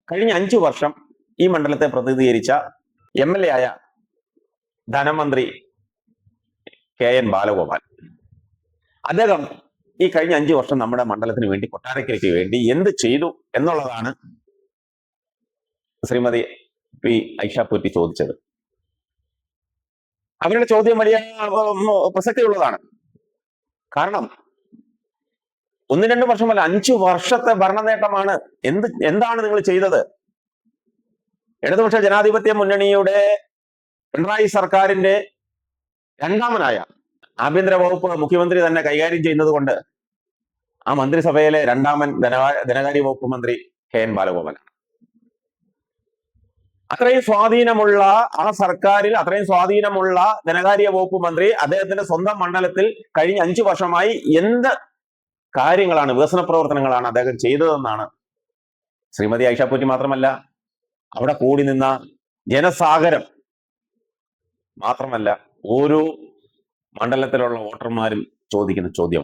കഴിഞ്ഞ 5 വർഷം ഈ മണ്ഡലത്തെ പ്രതിനിധീകരിച്ച MLA ആയ ധനമന്ത്രി KN ബാലഗോപാൽ, അദ്ദേഹം ഈ കഴിഞ്ഞ 5 വർഷം നമ്മുടെ മണ്ഡലത്തിന് വേണ്ടി, കൊട്ടാരക്കരയ്ക്ക് വേണ്ടി എന്ത് ചെയ്തു എന്നുള്ളതാണ് ശ്രീമതി പി ഐഷ പോറ്റി ചോദിച്ചത്. അവരുടെ ചോദ്യം വലിയ പ്രസക്തിയുള്ളതാണ്. കാരണം 1-2 വർഷമല്ല, 5 വർഷത്തെ ഭരണ നേട്ടമാണ്. എന്താണ് നിങ്ങൾ ചെയ്തത്? ഇടതുപക്ഷ ജനാധിപത്യ മുന്നണിയുടെ പിണറായി സർക്കാരിന്റെ രണ്ടാമനായ ആഭ്യന്തര വകുപ്പ് മുഖ്യമന്ത്രി തന്നെ കൈകാര്യം ചെയ്യുന്നത് കൊണ്ട് ആ മന്ത്രിസഭയിലെ രണ്ടാമൻ ധനകാര്യ വകുപ്പ് മന്ത്രി KN ബാലഗോപാലാണ്. അത്രയും സ്വാധീനമുള്ള ആ സർക്കാരിൽ, അത്രയും സ്വാധീനമുള്ള ധനകാര്യ വകുപ്പ് മന്ത്രി അദ്ദേഹത്തിന്റെ സ്വന്തം മണ്ഡലത്തിൽ കഴിഞ്ഞ 5 വർഷമായി എന്ത് കാര്യങ്ങളാണ്, വികസന പ്രവർത്തനങ്ങളാണ് അദ്ദേഹം ചെയ്തതെന്നാണ് ശ്രീമതി ഐഷ പോറ്റി മാത്രമല്ല, അവിടെ കൂടി നിന്ന ജനസാഗരം മാത്രമല്ല, ഓരോ മണ്ഡലത്തിലുള്ള വോട്ടർമാരും ചോദിക്കുന്ന ചോദ്യം.